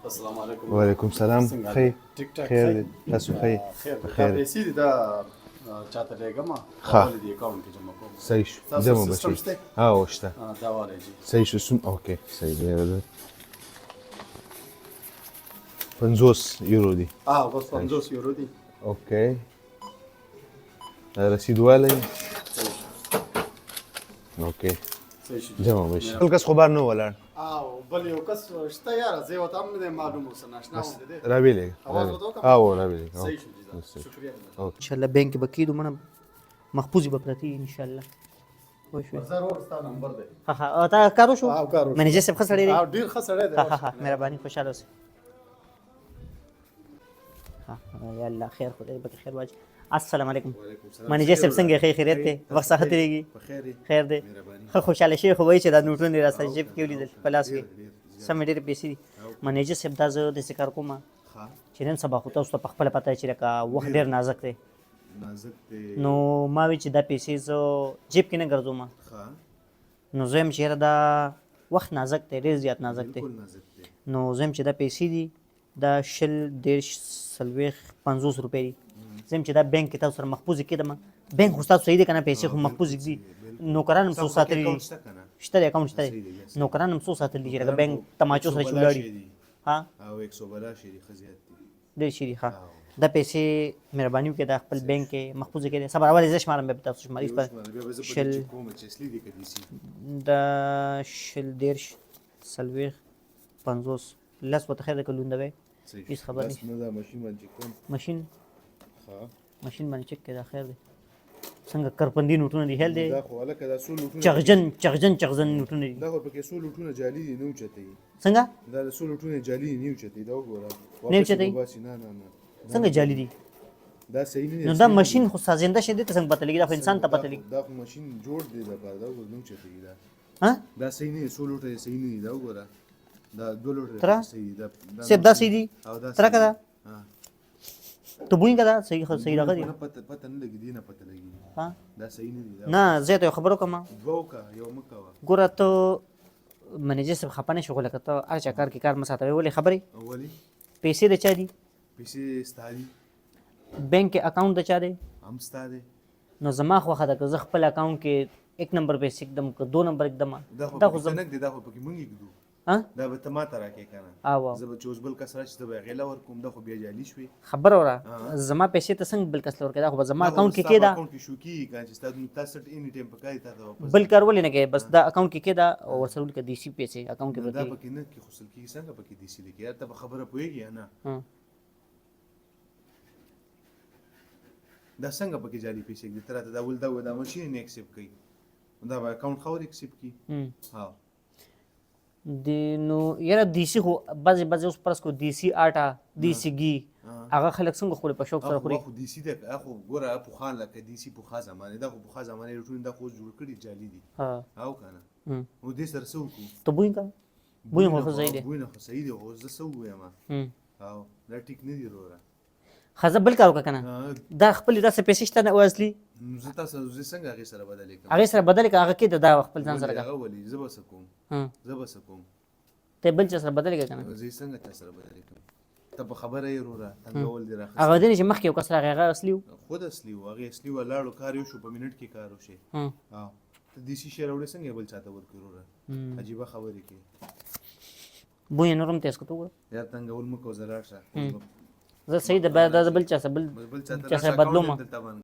السلام علیکم. وعلیکم سلام. خیر ټیک ټاک خیر دی تاسو خیر خیر خیر پیسې دي دا چاته لګم ښه. ولې دی اکاونټ کې جمع کوم صحیح شو تاسو جمع سیستم بشي شته؟ شته دا والے جی صحیح شو سم اوکې صحیح دی 50 یورو دی بس 50 یورو دي. اوکې رسید والی اوکې صحیح شو جمع بشي بل کس خو بار نه ولاړ بل یو کس شته یار زه وته هم نه معلوم اوس ناشنا و دي راویلې آواز وته کوم؟ راویلې صحیح شو جی شکریہ انشاءالله بینک به کېدو منه محفوظ به پرتې انشاءالله پوه شوې زه ور ستا نمبر دی ها تا کار وشو کار وشو. منیجر صاحب ښه سړی دی ډیر ښه سړی دی ها مهرباني خوشحاله اوسئ ها یا الله خیر خدای به خیر واچي السلام علیکم منیجر صاحب څنګه ښه خیریت دی وخت ښه تېرېږي خیر دی ښه خوشحاله شوی خو وایي چې دا نوټونه یې راسره جیب کې ولیدل په لاس کې سمې ډېرې پیسې دي منیجر صاحب دا زه داسې کار کوم چې نن سبا خو تاسو ته په خپله پته چې لکه وخت ډېر نازک دی نو ما وی چې دا پیسې زه جیب کې نه ګرځوم نو زه یم چې یاره دا وخت نازک دی ډېر زیات نازک دی نو زه یم چې دا پیسې دي دا 20 30 50 روپۍ دي زه یم چې دا بینک کې تاسو سره محفوظ کېدم بینک خو ستاسو صحیح دی که نه پیسې خو محفوظ دي نوکران هم څو ساتلي دي شته دی اکاونټ شته دی نوکران هم څو ساتلي دي چې لکه بینک تماچو سره چې ولاړ وي ها ډېر شي دي ښه دا پیسې مهرباني وکړئ دا خپل بینک کې محفوظ کړئ صبر اول زه شمارم بیا به تاسو شماري دا 20 30 50 لس ورته خیر دی که لوندوی هېڅ خبر نشته ماشین باندې چک کړئ دا خیر دی څنګه کرپندي نوټونه دي هېل دی چغجن نوټونه دي څنګه نه اوچتوي څنګه جعلي دي دا صحیح نه نو دا ماشین خو سازنده شه دي ته څنګه پته لګي دا خو انسان ته پته لګي دا خو ماشین جوړ دی دا دا نو چته دا ها دا صحیح نه سو لوټه صحیح نه دا وګوره دا دو لوټه صحیح دا سیب دا صحیح دي تر کدا ها ته بوین کدا صحیح راغلی پته نه لګي دی نه پته لګي ها دا صحیح نه دي نه زه ته خبرو کوم دوه کا یو مکوا ګوره ته منیجر صاحب خپانه شغل کته هر چا کار کې کار مساته ولې خبرې اولی پیسې د چا دي پیسې ستادي بینک کې اکاونټ د چا دی هم ستاده نو زما خو خدا که زه خپل اکاونټ کې 1 نمبر پیسې اکدم که 2 نمبر اکدم دا خو زنګ دی دا خو پکې مونږ کېدو ها دا به ته ما ته راکې کنه او زه به چوز بل کس راشي ته به غیلا ور کوم دا خو بیا جالي شوي خبر اورا زما پیسې ته څنګه بل کس لور کړه خو زما اکاونټ کې کېدا اکاونټ کې شو کی کنه چې تاسو اني ټایم پکای تا واپس بل کار ولې نه کې بس دا اکاونټ کې کېدا او ورسره کې دیسی پیسې اکاونټ کې دا پرتی پکې نه کې خصل کې څنګه پکې دي سي لیکي ته خبره پويږي نه دا څنګه پکې جالي پیسې دي تر ته دا ول دا ماشين نه ایکسپټ کوي دا اکاونټ خو ایکسپټ کی ها دی نو یاره دیسی خو بعضې اوس پرس کو دیسی آټا دیسی ګي هغه خلک څنګه خوري په شوق سره خوري خو دیسی ده خو ګوره په خان لکه دیسی په خا زمانه دا خو په خا زمانه روټون دا خو جوړ کړي جالي دي ها او کنه او دې سره سو کو ته بوین کا بوین خو صحیح دی بوین خو صحیح دی او زه سو یم او دا ټیک نه دی وروره خزه بل کار وکړه کنه دا خپل داسې پیسې شته نه اصلي زه تاسو زه څنګه هغه سره بدلې کوم هغه سره بدل هغه کې دا خپل ځان سره هغه ولي زه بس کوم ته بل څه سره بدل کنه زه څنګه تاسو سره بدلې کوم ته په خبره یې وروره څنګه ول دی راخه هغه دې چې مخکې یو کس راغی هغه اصلي خود اصلي هغه اصلي ولاړو کار یو شو په منټ کې کار وشي ها ته دیسی شهر وړ څنګه بل چاته ورکړو وروره عجیب خبره کې بوې نورم تاسو کوته یا څنګه ول مکو زراشه زه صحیح د بل چا سره بدلوم